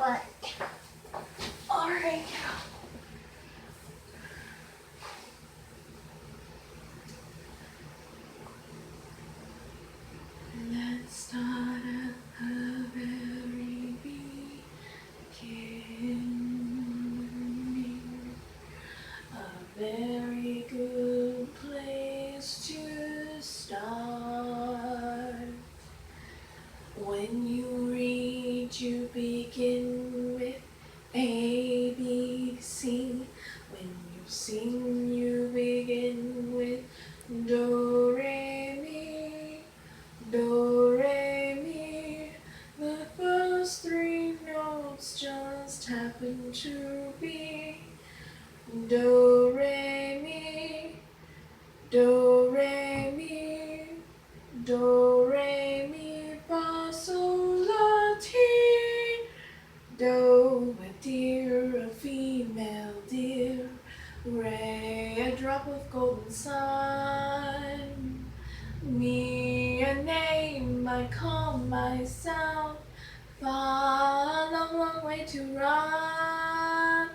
What? Alright. Let's start at the very beginning. A very good place to start. When you read, you begin with A, B, C. When you sing, you begin with Do, Re, Mi. Do, Re, Mi. The first three notes just happen to be Do, Re, Mi. Do, Re, Mi. Do, Re, Mi, Fa, Sol, La, Ti. Do, a deer, a female deer. Re, a drop of golden sun. Mi, a name I call myself. Fa, a long, long way to run.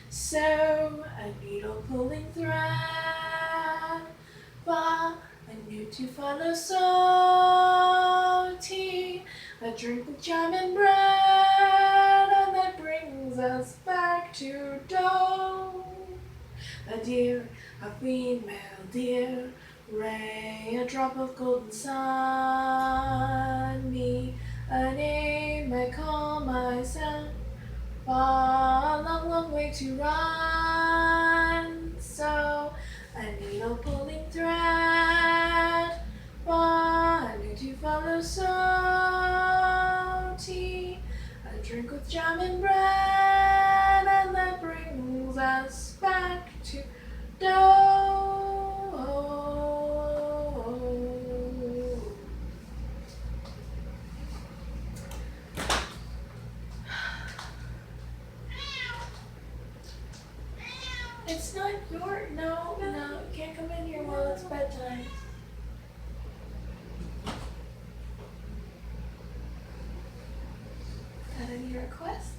So, a needle pulling thread. Fa, a new to follow. So, Ti, a drink with jam and bread. And that brings us back to Do. A deer, a female deer. Re, a drop of golden sun. Mi, a name I call myself. Fa, a long, long way to run. So, a needle pulling thread. Fa, a new to follow. So, Ti, a drink with jam and bread. And that brings us back to Do. It's not your, no, you can't come in here while it's bedtime. Got any requests?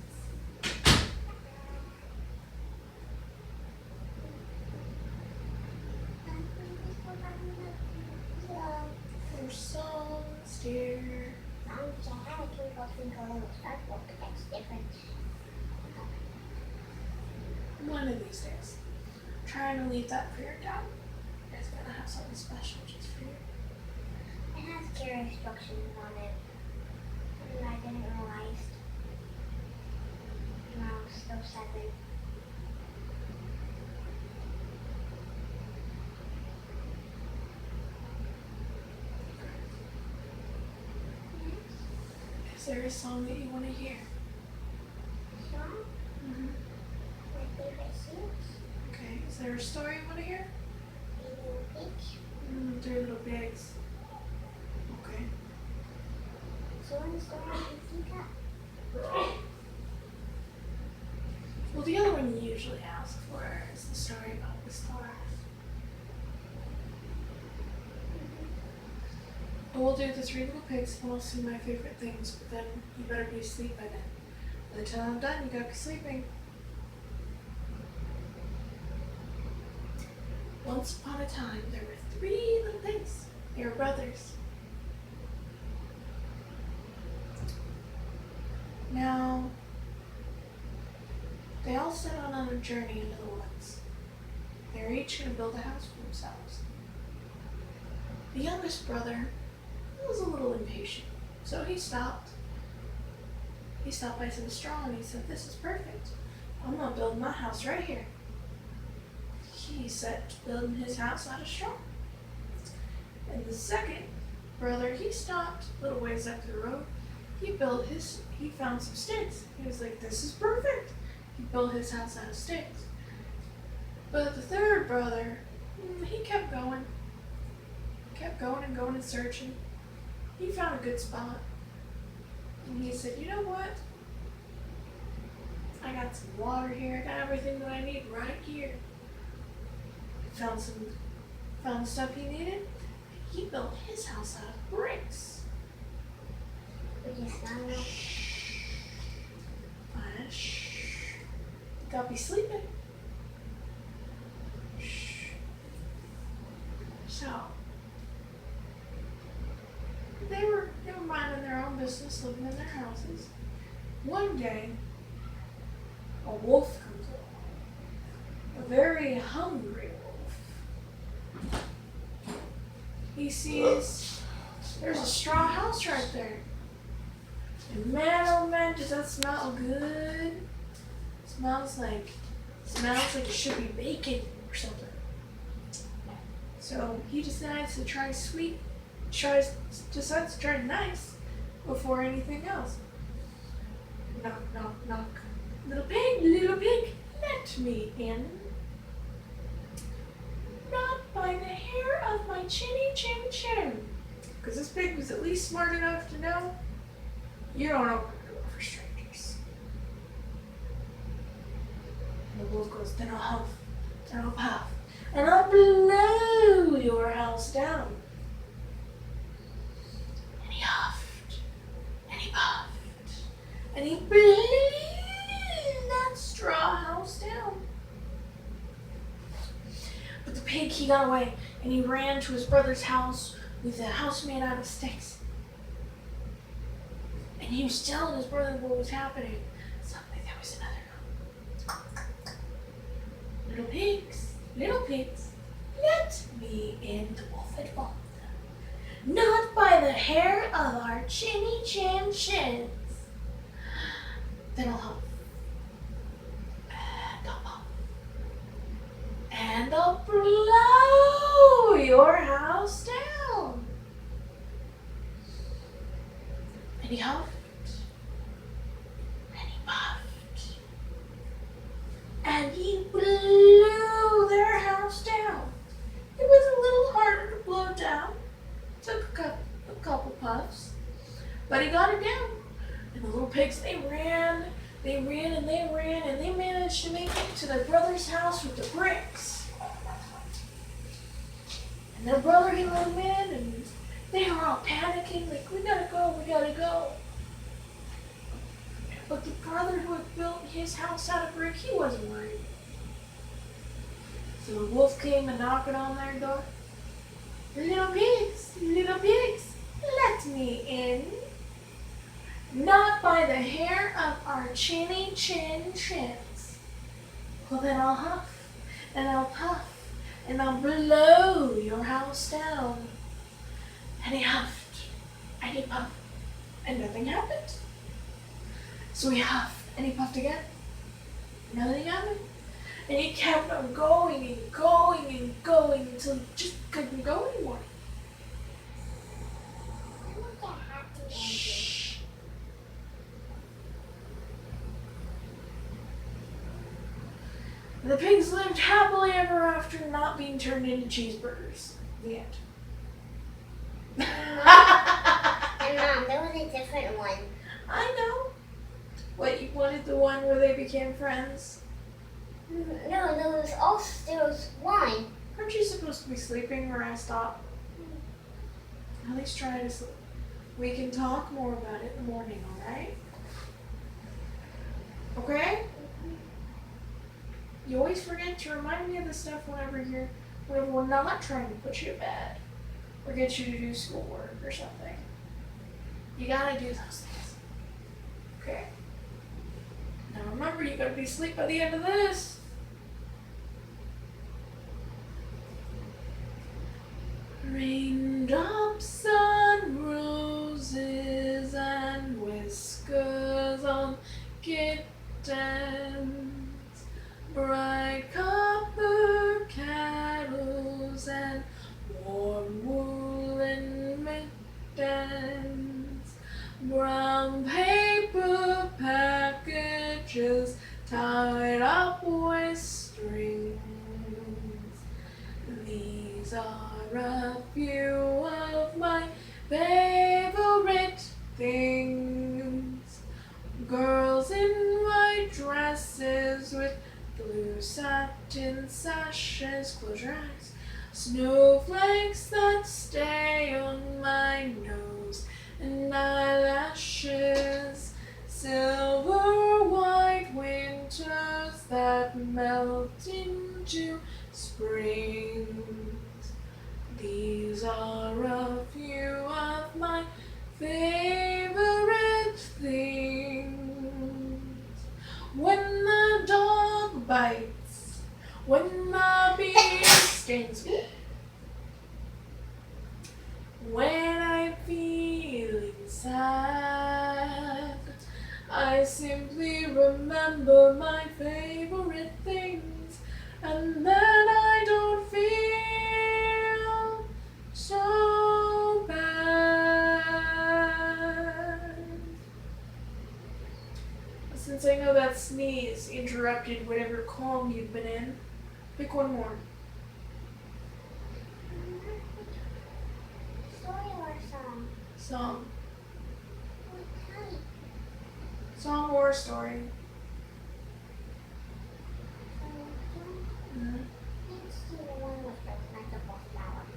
For songs, dear. One of these days. I'm trying to leave that for your dad. It's gonna have something special just for you. It has clear instructions on it. And I didn't realize. And I was still 7. Is there a song that you want to hear? Song? Mm-hmm. My favorite scenes? Okay. Is there a story you want to hear? Little Peach. Three Little Pigs. Okay. So when the story of Pika? Well, the other one you usually ask for is the story about the stars. But we'll do the Three Little Pigs and I'll sing my favorite things, but then you better be asleep by then. By the time I'm done, you gotta be sleeping. Once upon a time, there were 3 little pigs. They were brothers. Now, they all set out on a journey into the woods. They were each going to build a house for themselves. The youngest brother was a little impatient, so he stopped. He stopped by some straw and he said, "This is perfect. I'm going to build my house right here." He set to building his house out of straw. And the second brother, he stopped a little ways up the road. He found some sticks. He was like, "This is perfect." He built his house out of sticks. But the third brother, he kept going. Kept going and going and searching. He found a good spot. And he said, "You know what? I got some water here. I got everything that I need right here." Found the stuff he needed. He built his house out of bricks. We just found out. They'll be sleeping. Shh. So they were minding their own business, living in their houses. One day, a wolf comes along. A very hungry wolf. He sees there's a straw house right there. And man, oh man, does that smell good? Smells like it should be bacon or something. So he decides to try decides to try nice before anything else. Knock, knock, knock. Little pig, let me in. Not by the hair of my chinny chin chin. Because this pig was at least smart enough to know you don't open the door for strangers. And the wolf goes, then I'll huff, then I'll puff, and I'll blow your house down. And he huffed, and he puffed, and he blew that straw house down. But the pig, he got away, and he ran to his brother's house with a house made out of sticks. And he was telling his brother what was happening. Suddenly there was another note. Little pigs, let me in, the wolf advised. Not by the hair of our chinny chin chins. Then I'll huff. And I'll puff. And I'll blow your house down. And he huffed. And he puffed. And he blew their house down. It was a little harder to blow down. Took a couple puffs. But he got it down. And the little pigs, they ran, and they managed to make it to their brother's house with the bricks. And their brother, he let them in, and they were all panicking, like, we gotta go. But the brother who had built his house out of brick, he wasn't worried. So the wolf came and knocked on their door. Little pigs, let me in. Not by the hair of our chinny chin chins. Well, then I'll huff, and I'll puff, and I'll blow your house down. And he huffed, and he puffed, and nothing happened. So he huffed, and he puffed again. Nothing happened. And he kept on going until he just couldn't go anymore. Look at Happy Shh. The pigs lived happily ever after, not being turned into cheeseburgers. The end. And Mom, there was a different one. I know. What, you wanted the one where they became friends? No, there was one. Aren't you supposed to be sleeping where I stop? At least try to sleep. We can talk more about it in the morning, alright? Okay? You always forget to remind me of this stuff whenever we're not trying to put you to bed or get you to do schoolwork or something. You gotta do those things. Okay? Now remember, you gotta be asleep by the end of this. Raindrops on roses and whiskers on kittens, bright copper kettles and warm woolen mittens, brown paper packages tied up with strings. These are a few of my favorite things. Girls in white dresses with blue satin sashes, close your eyes. Snowflakes that stay on my nose and eyelashes. Silver white winters that simply remember my favorite things, and then I don't feel so bad. Since I know that sneeze interrupted whatever calm you've been in, pick one more. Story or song? Song. What kind? Song or story. Mm-hmm. Let's do the one with the magical flowers.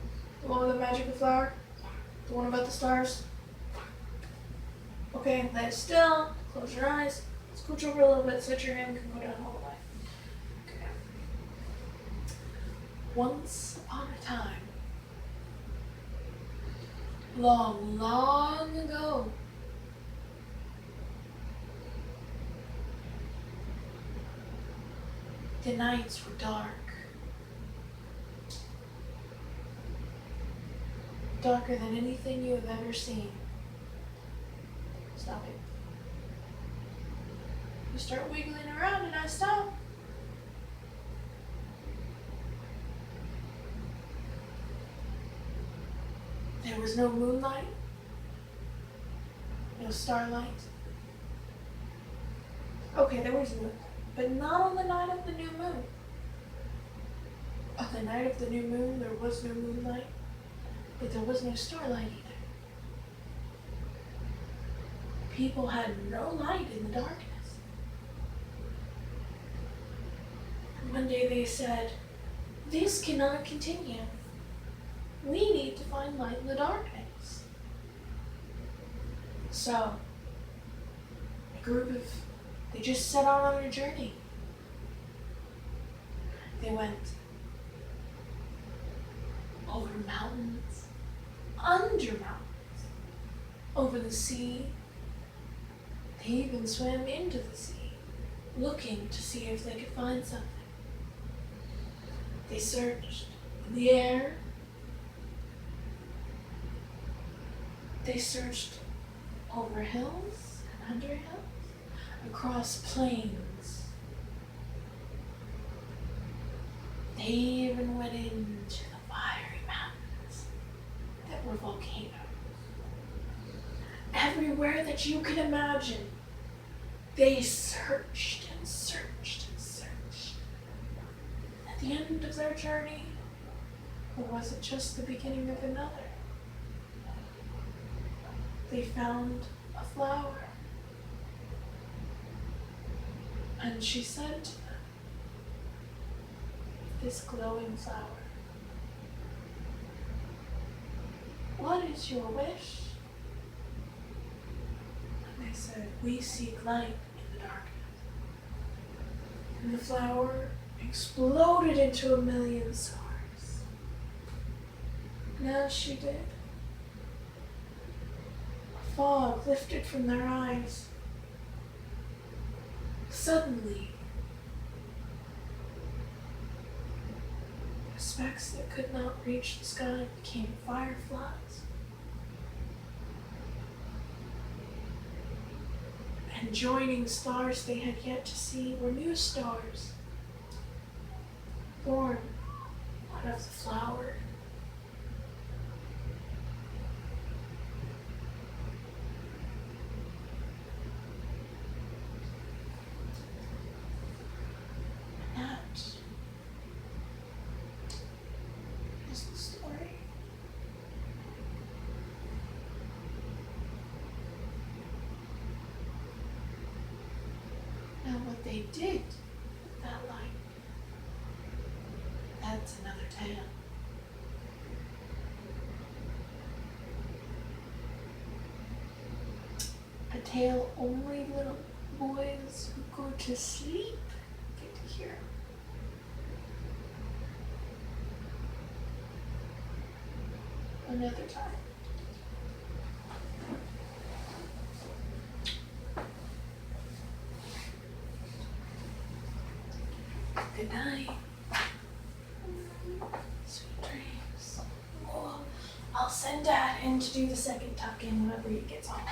The one with the magical flower? The one about the stars? Okay, lay still, close your eyes, scooch over a little bit so that your hand can go down all the way. Okay. Once upon a time, long, long ago, the nights were dark. Darker than anything you have ever seen. Stop it. You start wiggling around and I stop. There was no moonlight, no starlight. Okay, there was moon, but not on the night of the new moon. On the night of the new moon, there was no moonlight, but there was no starlight either. People had no light in the darkness. And one day they said, "This cannot continue. We need to find light in the darkness." So, they just set out on a journey. They went over mountains, under mountains, over the sea. They even swam into the sea, looking to see if they could find something. They searched in the air. They searched over hills and under hills, across plains. They even went into the fiery mountains that were volcanoes. Everywhere that you can imagine, they searched and searched and searched. At the end of their journey, or was it just the beginning of another? They found a flower. And she said to them, this glowing flower, "What is your wish?" And they said, "We seek light in the darkness." And the flower exploded into a million stars. And as she did, a fog lifted from their eyes. Suddenly, the specks that could not reach the sky became fireflies. And joining stars they had yet to see were new stars, born out of the flower. And that is the story. Now what they did with that light, that's another tale. A tale only little boys who go to sleep get to hear. Another time. Good night. Sweet dreams. Oh, I'll send Dad in to do the second tuck in whenever he gets home.